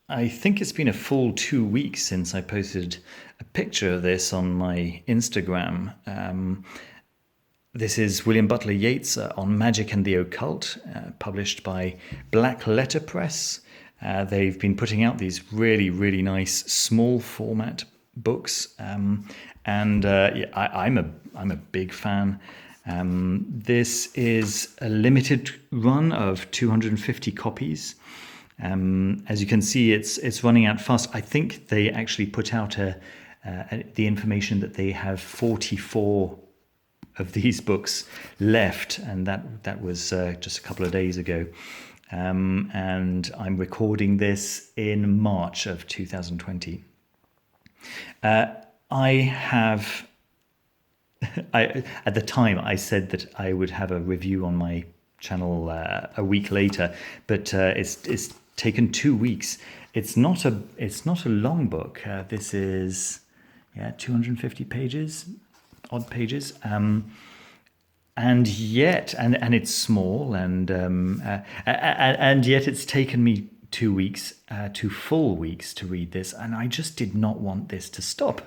I think it's been a full 2 weeks since I posted a picture of this on my Instagram. This is William Butler Yeats On Magic and the Occult, published by Black Letter Press. They've been putting out these really, really nice small format books, and I'm a big fan. This is a limited run of 250 copies. As you can see, it's running out fast. I think they actually put out the information that they have 44 of these books left, and that was just a couple of days ago. And I'm recording this in March of 2020. I have, at the time, I said that I would have a review on my channel a week later, but it's taken 2 weeks. It's not a long book. This is 250 pages, odd pages, and yet it's small, and yet it's taken me 2 weeks, 2 full weeks to read this, and I just did not want this to stop.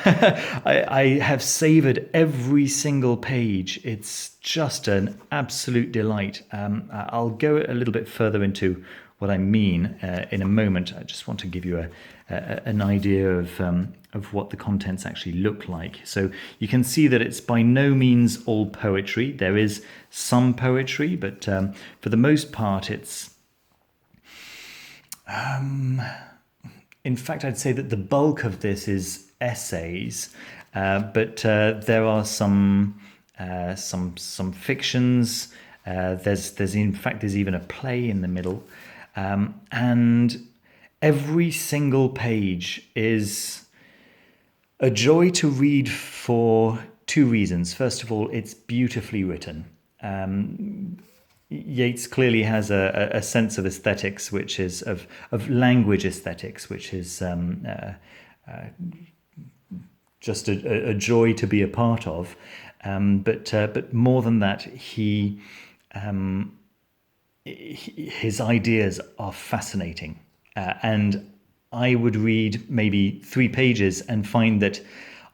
I have savored every single page. It's just an absolute delight. I'll go a little bit further into what I mean in a moment. I just want to give you an idea of what the contents actually look like. So you can see that it's by no means all poetry. There is some poetry, but for the most part, it's in fact, I'd say that the bulk of this is essays, but there are some fictions. There's even a play in the middle, and every single page is a joy to read for two reasons. First of all, it's beautifully written. Yeats clearly has a sense of aesthetics, which is of language aesthetics, which is just a joy to be a part of. But more than that, his ideas are fascinating, and I would read maybe 3 pages and find that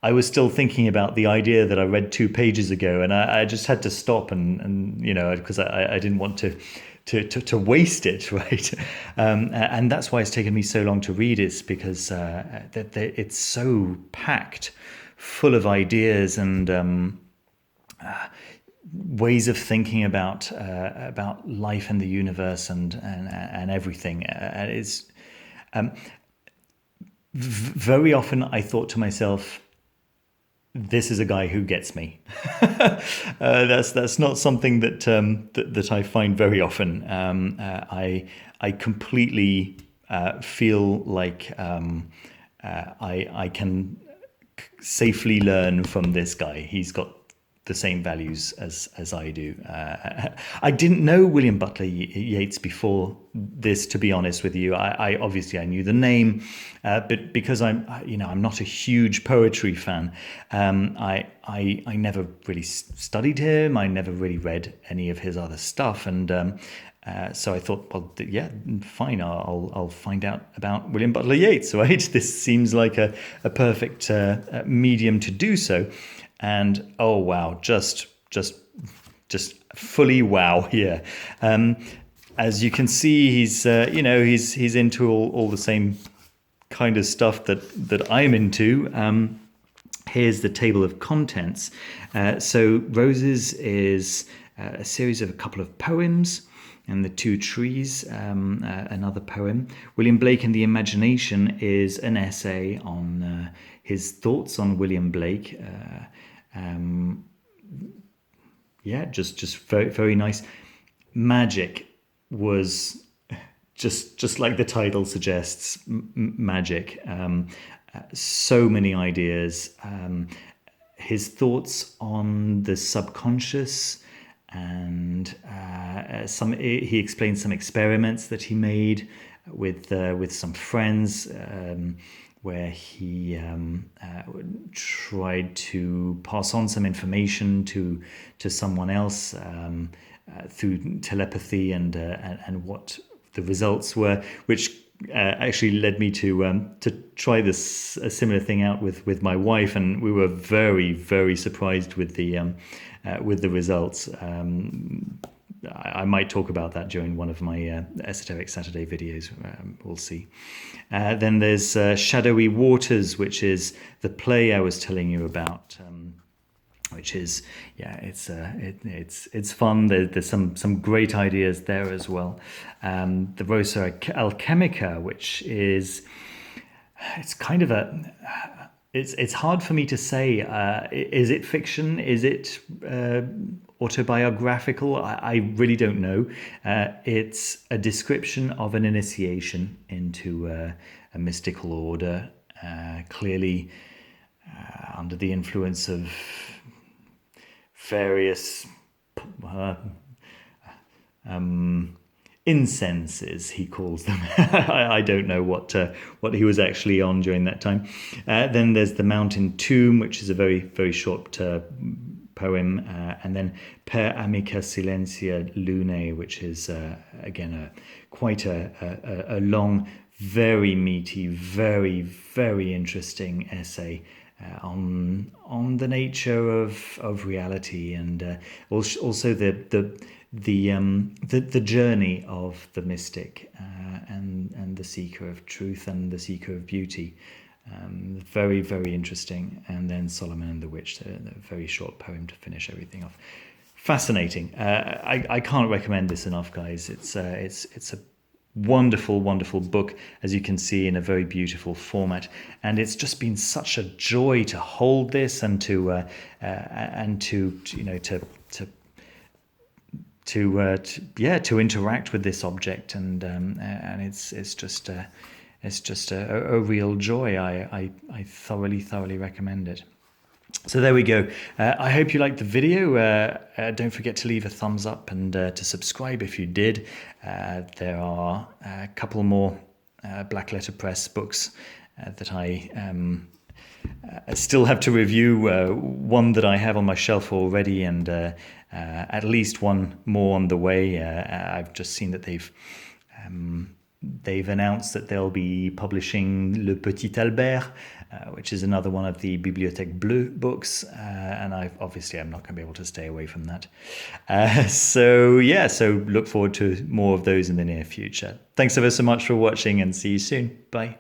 I was still thinking about the idea that I read 2 pages ago, and I just had to stop and because I didn't want to waste it, right? And that's why it's taken me so long to read, is because it's so packed full of ideas and ways of thinking about life and the universe and everything. It's very often I thought to myself, this is a guy who gets me. That's not something that I find very often. I completely feel like I can safely learn from this guy. He's got the same values as I do. I didn't know William Butler Yeats before this, to be honest with you. I obviously I knew the name, but because I'm not a huge poetry fan, I never really studied him. I never really read any of his other stuff, and so I thought, well, yeah, fine. I'll find out about William Butler Yeats. Right? This seems like a perfect medium to do so. And oh wow, just fully wow here. As you can see, he's into all the same kind of stuff that I'm into. Here's the table of contents. So Roses is a series of a couple of poems, and The Two Trees, another poem. William Blake and the Imagination is an essay on his thoughts on William Blake. Just very, very nice. Magic was just like the title suggests, magic. So many ideas. His thoughts on the subconscious, and he explains some experiments that he made with some friends, where he tried to pass on some information to someone else through telepathy, and what the results were, which actually led me to try this a similar thing out with my wife, and we were very surprised with the results. I might talk about that during one of my Esoteric Saturday videos. We'll see. Then there's Shadowy Waters, which is the play I was telling you about. Which is, yeah, it's fun. There's some great ideas there as well. The Rosa Alchemica, which is, it's kind of it's hard for me to say. Is it fiction? Is it autobiographical? I really don't know. It's a description of an initiation into a mystical order, clearly under the influence of various incenses, he calls them. I don't know what he was actually on during that time. Then there's the Mountain Tomb, which is a very short poem, and then Per Amica Silentia Lunae, which is again quite a long, very meaty, very interesting essay on the nature of reality, and also the journey of the mystic and the seeker of truth and the seeker of beauty. Very interesting. And then Solomon and the Witch, a very short poem to finish everything off. Fascinating. I can't recommend this enough, guys. It's a wonderful book, as you can see, in a very beautiful format, and it's just been such a joy to hold this and to interact with this object, and it's just a real joy. I thoroughly recommend it. So there we go. I hope you liked the video. Don't forget to leave a thumbs up and to subscribe if you did. There are a couple more Black Letter Press books that I still have to review. One that I have on my shelf already, and at least one more on the way. I've just seen that they've announced that they'll be publishing Le Petit Albert, which is another one of the Bibliothèque Bleue books, and I'm not going to be able to stay away from that. So look forward to more of those in the near future. Thanks ever so much for watching, and see you soon. Bye.